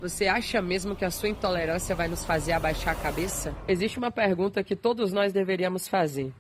Você acha mesmo que a sua intolerância vai nos fazer abaixar a cabeça? Existe uma pergunta que todos nós deveríamos fazer.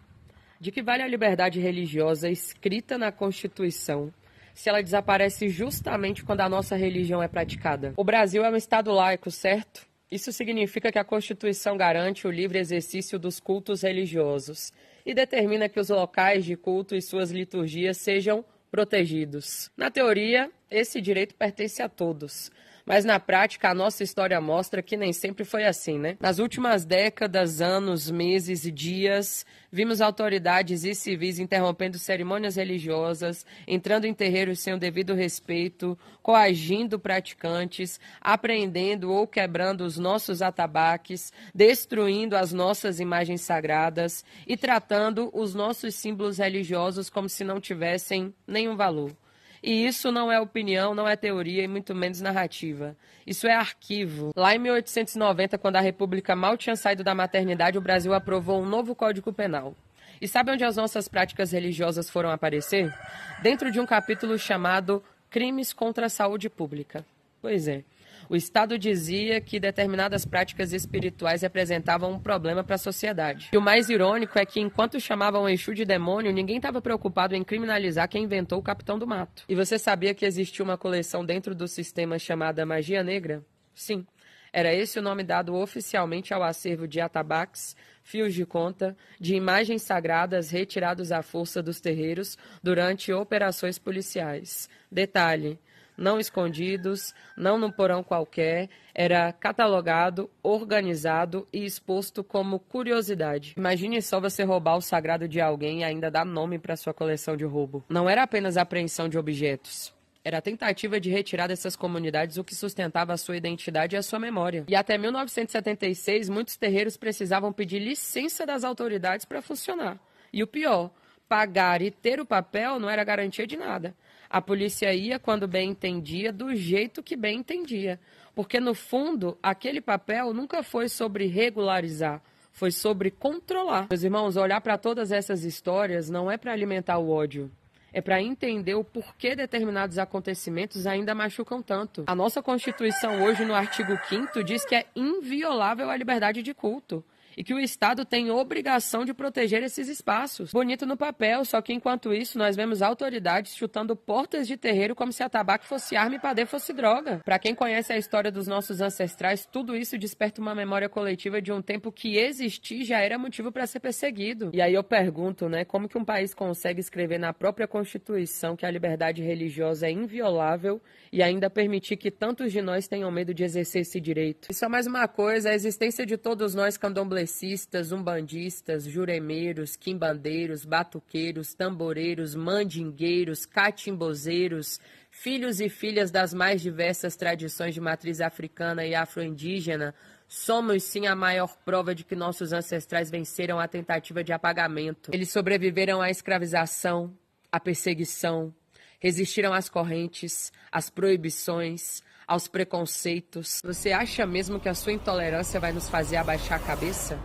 De que vale a liberdade religiosa escrita na Constituição se ela desaparece justamente quando a nossa religião é praticada? O Brasil é um estado laico, certo? Isso significa que a Constituição garante o livre exercício dos cultos religiosos e determina que os locais de culto e suas liturgias sejam protegidos. Na teoria, esse direito pertence a todos. Mas na prática, a nossa história mostra que nem sempre foi assim, né? Nas últimas décadas, anos, meses e dias, vimos autoridades e civis interrompendo cerimônias religiosas, entrando em terreiros sem o devido respeito, coagindo praticantes, apreendendo ou quebrando os nossos atabaques, destruindo as nossas imagens sagradas e tratando os nossos símbolos religiosos como se não tivessem nenhum valor. E isso não é opinião, não é teoria e muito menos narrativa. Isso é arquivo. Lá em 1890, quando a República mal tinha saído da maternidade, o Brasil aprovou um novo Código Penal. E sabe onde as nossas práticas religiosas foram aparecer? Dentro de um capítulo chamado Crimes contra a Saúde Pública. Pois é. O Estado dizia que determinadas práticas espirituais representavam um problema para a sociedade. E o mais irônico é que, enquanto chamavam o Exu de demônio, ninguém estava preocupado em criminalizar quem inventou o Capitão do Mato. E você sabia que existia uma coleção dentro do sistema chamada Magia Negra? Sim. Era esse o nome dado oficialmente ao acervo de atabaques, fios de conta, de imagens sagradas retirados à força dos terreiros durante operações policiais. Detalhe: não escondidos, não num porão qualquer, era catalogado, organizado e exposto como curiosidade. Imagine só você roubar o sagrado de alguém e ainda dar nome para sua coleção de roubo. Não era apenas a apreensão de objetos. Era a tentativa de retirar dessas comunidades o que sustentava a sua identidade e a sua memória. E até 1976, muitos terreiros precisavam pedir licença das autoridades para funcionar. E o pior, pagar e ter o papel não era garantia de nada. A polícia ia quando bem entendia, do jeito que bem entendia. Porque, no fundo, aquele papel nunca foi sobre regularizar, foi sobre controlar. Meus irmãos, olhar para todas essas histórias não é para alimentar o ódio. É para entender o porquê determinados acontecimentos ainda machucam tanto. A nossa Constituição hoje, no artigo 5º, diz que é inviolável a liberdade de culto e que o Estado tem obrigação de proteger esses espaços. Bonito no papel, só que enquanto isso nós vemos autoridades chutando portas de terreiro como se a tabaco fosse arma e padê fosse droga. Para quem conhece a história dos nossos ancestrais, tudo isso desperta uma memória coletiva de um tempo que existir já era motivo para ser perseguido. E aí eu pergunto, né, como que um país consegue escrever na própria Constituição que a liberdade religiosa é inviolável e ainda permitir que tantos de nós tenham medo de exercer esse direito? E só mais uma coisa, a existência de todos nós candomblecistas, umbandistas, juremeiros, quimbandeiros, batuqueiros, tamboreiros, mandingueiros, catimbozeiros, filhos e filhas das mais diversas tradições de matriz africana e afro-indígena, somos sim a maior prova de que nossos ancestrais venceram a tentativa de apagamento. Eles sobreviveram à escravização, à perseguição, resistiram às correntes, às proibições, aos preconceitos. Você acha mesmo que a sua intolerância vai nos fazer abaixar a cabeça?